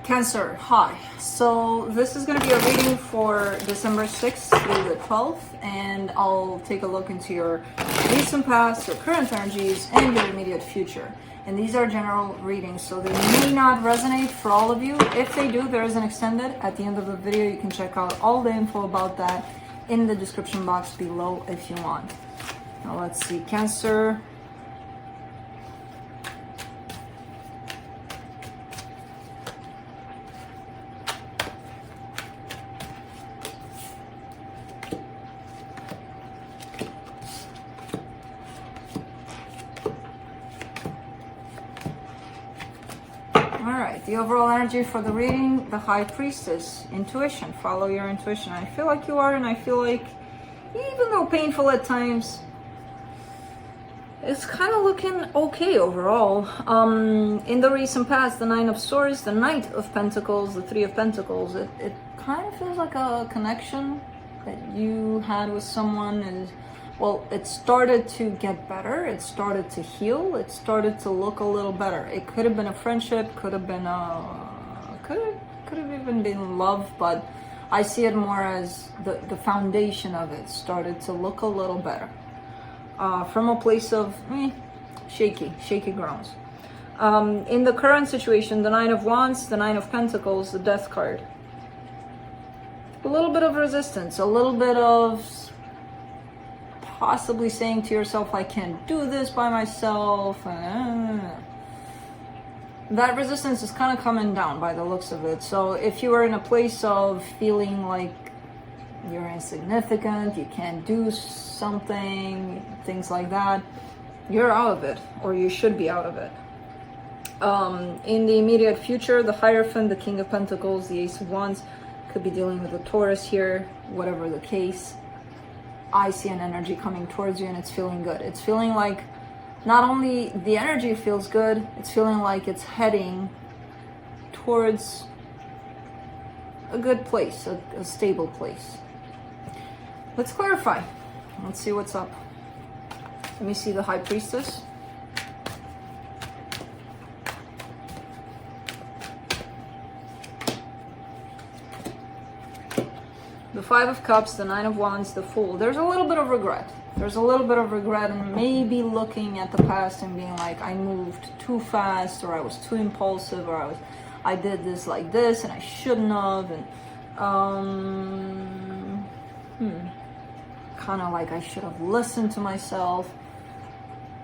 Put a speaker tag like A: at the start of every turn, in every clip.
A: Cancer, hi. So this is going to be a reading for December 6th through the 12th, and I'll take a look into your recent past, your current energies, and your immediate future. And these are general readings, so they may not resonate for all of you. If they do, there is an extended at the end of the video. You can check out all the info about that in the description box below if you want. Now let's see, Cancer. Alright, the overall energy for the reading, the High Priestess, intuition, follow your intuition. I feel like you are, and I feel like, even though painful at times, it's kind of looking okay overall. In the recent past, the Nine of Swords, the Knight of Pentacles, the Three of Pentacles, it kind of feels like a connection that you had with someone, and well, it started to get better, it started to heal, it started to look a little better. It could have been a friendship, could have been could have even been love, but I see it more as the foundation of it started to look a little better. From a place of shaky grounds. In the current situation, the Nine of Wands, the Nine of Pentacles, the Death card. A little bit of resistance, a little bit of possibly saying to yourself, I can't do this by myself. That resistance is kind of coming down by the looks of it. So if you are in a place of feeling like you're insignificant, you can't do something, things like that, you're out of it, or you should be out of it. In the immediate future, the Hierophant, the King of Pentacles, the Ace of Wands, could be dealing with a Taurus here, whatever the case. I see an energy coming towards you, and it's feeling good. It's feeling like not only the energy feels good, it's feeling like it's heading towards a good place, a stable place. Let's clarify. Let's see what's up. Let me see the High Priestess. The Five of Cups, the Nine of Wands, the Fool. There's a little bit of regret. There's a little bit of regret, and maybe looking at the past and being like, I moved too fast, or I was too impulsive, or I did this like this, and I shouldn't have, and kind of like I should have listened to myself.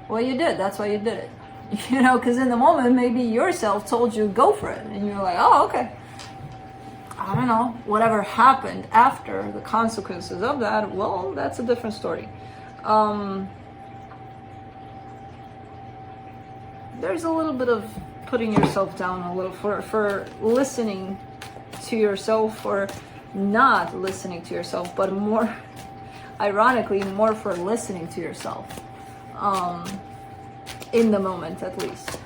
A: Well, you did. That's why you did it. You know, because in the moment, maybe yourself told you go for it, and you're like, oh, okay. I don't know, whatever happened after, the consequences of that, well, that's a different story. There's a little bit of putting yourself down a little for listening to yourself, or not listening to yourself, but more, ironically, more for listening to yourself, in the moment at least.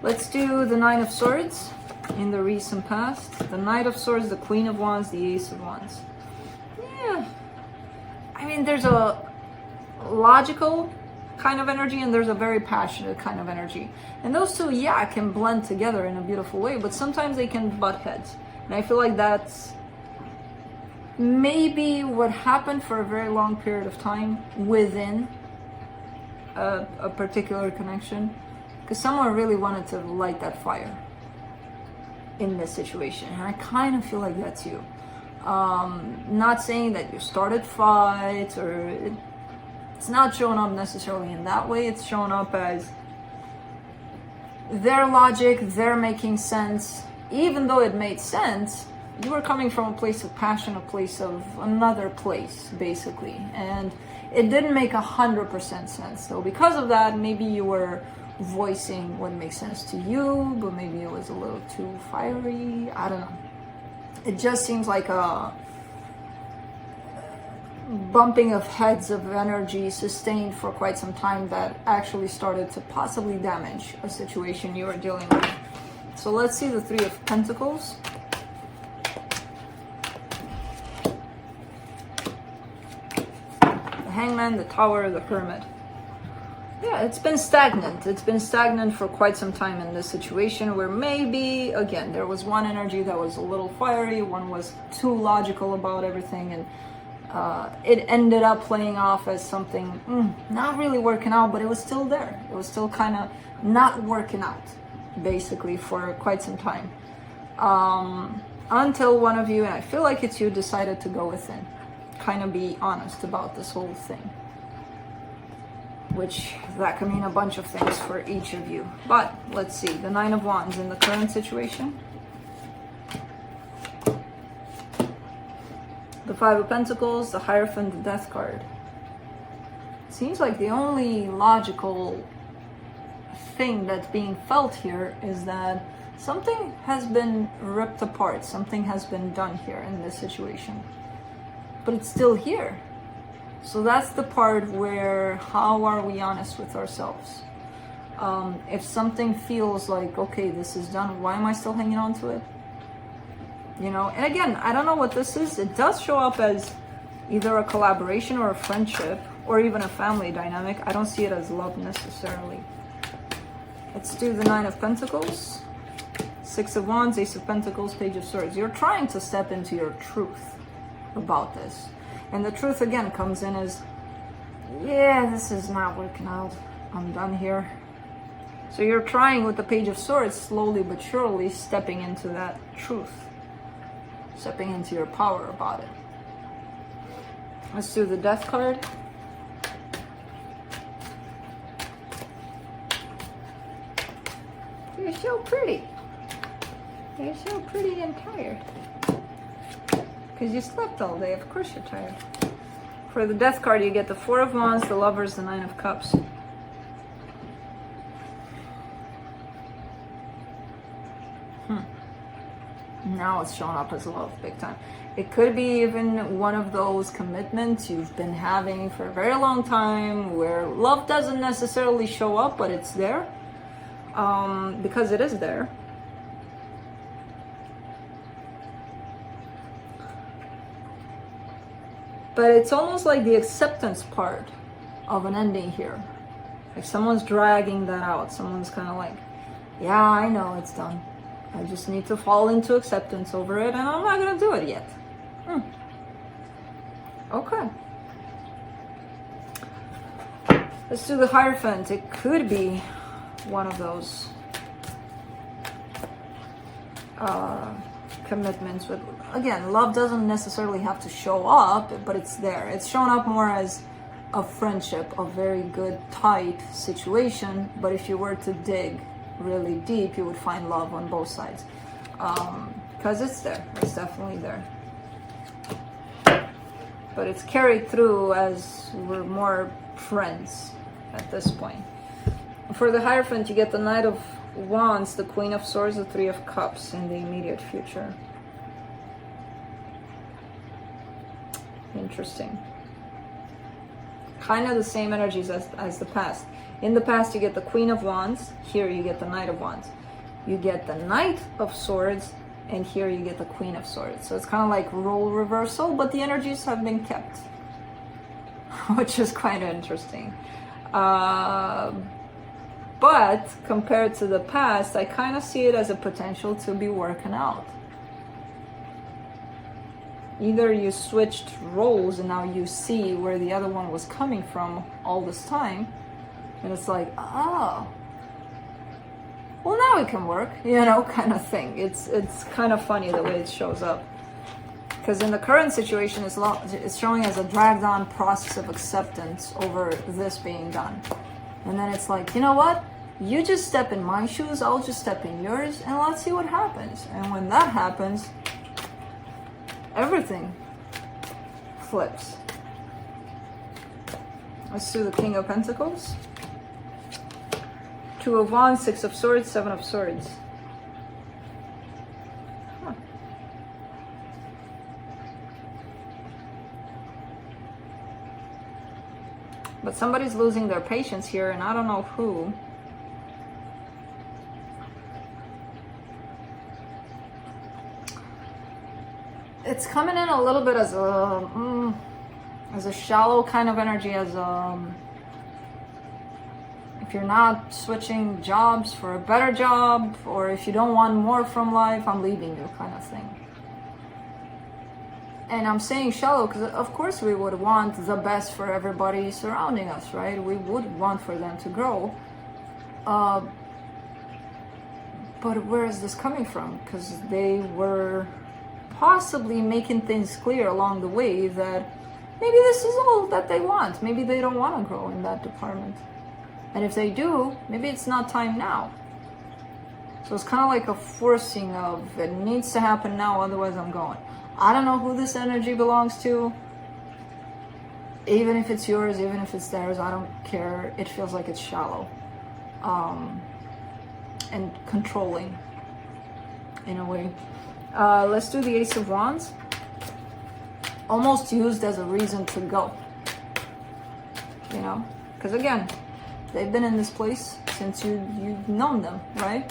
A: Let's do the Nine of Swords. In the recent past, the Knight of Swords, the Queen of Wands, the Ace of Wands. Yeah, I mean, there's a logical kind of energy, and there's a very passionate kind of energy, and those two, yeah, can blend together in a beautiful way, but sometimes they can butt heads, and I feel like that's maybe what happened for a very long period of time within a particular connection, because someone really wanted to light that fire in this situation, and I kind of feel like that's you. Not saying that you started fights, or it's not showing up necessarily in that way. It's showing up as their logic, they're making sense. Even though it made sense, you were coming from a place of passion, a place of another place, basically, and it didn't make 100% sense. So because of that, maybe you were voicing what makes sense to you, but maybe it was a little too fiery. I don't know. It just seems like a bumping of heads of energy sustained for quite some time that actually started to possibly damage a situation you were dealing with. So let's see the Three of Pentacles. The Hangman, the Tower, the Hermit. Yeah, it's been stagnant. It's been stagnant for quite some time in this situation where maybe, again, there was one energy that was a little fiery, one was too logical about everything, and it ended up playing off as something not really working out, but it was still there. It was still kind of not working out, basically, for quite some time. Until one of you, and I feel like it's you, decided to go within. Kind of be honest about this whole thing. Which that can mean a bunch of things for each of you. But let's see, the Nine of Wands in the current situation. The Five of Pentacles, the Hierophant, the Death card. Seems like the only logical thing that's being felt here is that something has been ripped apart, something has been done here in this situation. But it's still here. So that's the part where, how are we honest with ourselves? If something feels like, okay, this is done, why am I still hanging on to it? You know, and again, I don't know what this is. It does show up as either a collaboration or a friendship or even a family dynamic. I don't see it as love necessarily. Let's do the Nine of Pentacles, Six of Wands, Ace of Pentacles, Page of Swords. You're trying to step into your truth about this. And the truth again comes in as, yeah, this is not working out. I'm done here. So you're trying with the Page of Swords, slowly but surely stepping into that truth. Stepping into your power about it. Let's do the Death card. You're so pretty. You're so pretty and tired. Because you slept all day, of course you're tired. For the Death card, you get the Four of Wands, the Lovers, the Nine of Cups. Now it's showing up as love, big time. It could be even one of those commitments you've been having for a very long time, where love doesn't necessarily show up, but it's there. Because it is there. But it's almost like the acceptance part of an ending here. Like someone's dragging that out. Someone's kind of like, yeah, I know it's done. I just need to fall into acceptance over it, and I'm not going to do it yet. Okay. Let's do the Hierophant. It could be one of those commitments with, again, love doesn't necessarily have to show up, but it's there. It's shown up more as a friendship, a very good, tight situation. But if you were to dig really deep, you would find love on both sides. Because it's there. It's definitely there. But it's carried through as we're more friends at this point. For the Hierophant, you get the Knight of Wands, the Queen of Swords, the Three of Cups in the immediate future. Interesting. Kind of the same energies as the past. In the past, you get the Queen of Wands. Here, you get the Knight of Wands. You get the Knight of Swords, and here you get the Queen of Swords. So it's kind of like role reversal, but the energies have been kept, which is quite interesting. But compared to the past, I kind of see it as a potential to be working out. Either you switched roles and now you see where the other one was coming from all this time, and it's like, oh, well, now it can work, you know, kind of thing. It's kind of funny the way it shows up. Because in the current situation, it's showing as a dragged on process of acceptance over this being done. And then it's like, you know what? You just step in my shoes, I'll just step in yours, and let's see what happens. And when that happens, everything flips. Let's do the King of Pentacles. Two of Wands, Six of Swords, Seven of Swords. Huh. But somebody's losing their patience here, and I don't know who. It's coming in a little bit as a shallow kind of energy, as If you're not switching jobs for a better job, or if you don't want more from life, I'm leaving you, kind of thing. And I'm saying shallow because of course we would want the best for everybody surrounding us, right? We would want for them to grow. But where is this coming from? Because they were possibly making things clear along the way that maybe this is all that they want. Maybe they don't want to grow in that department. And if they do, maybe it's not time now. So it's kind of like a forcing of, it needs to happen now, otherwise I'm going. I don't know who this energy belongs to. Even if it's yours, even if it's theirs, I don't care. It feels like it's shallow. And controlling, in a way. Let's do the Ace of Wands. Almost used as a reason to go. You know? Because again, they've been in this place since you've known them, right?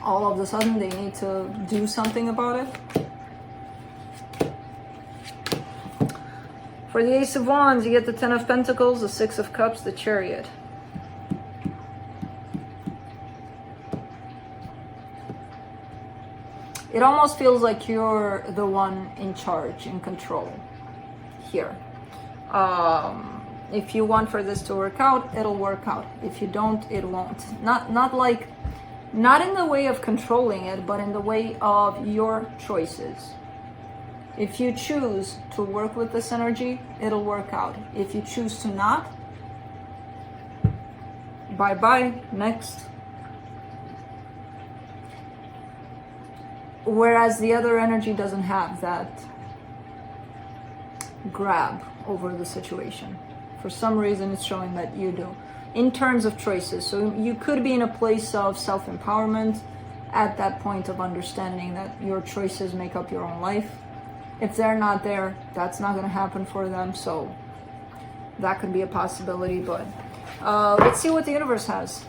A: All of a sudden they need to do something about it. For the Ace of Wands, you get the Ten of Pentacles, the Six of Cups, the Chariot. It almost feels like you're the one in charge, in control here. If you want for this to work out, it'll work out. If you don't, it won't. Not in the way of controlling it, but in the way of your choices. If you choose to work with this energy, it'll work out. If you choose to not, bye-bye, next. Whereas the other energy doesn't have that grab over the situation. For some reason, it's showing that you do. In terms of choices, so you could be in a place of self-empowerment at that point of understanding that your choices make up your own life. If they're not there, that's not going to happen for them, so that could be a possibility, but let's see what the universe has.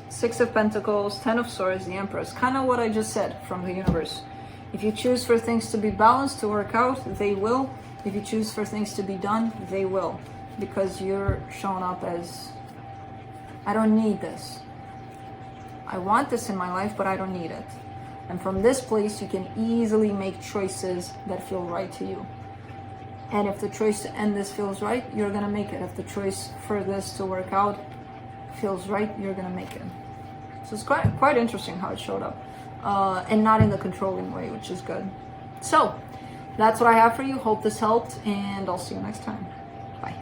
A: Six of Pentacles, Ten of Swords, the Empress. Kind of what I just said from the universe. If you choose for things to be balanced, to work out, they will. If you choose for things to be done, they will. Because you're shown up as, I don't need this. I want this in my life, but I don't need it. And from this place, you can easily make choices that feel right to you. And if the choice to end this feels right, you're going to make it. If the choice for this to work out feels right, you're going to make it. So it's quite interesting how it showed up. And not in the controlling way, which is good. So, that's what I have for you. Hope this helped, and I'll see you next time. Bye.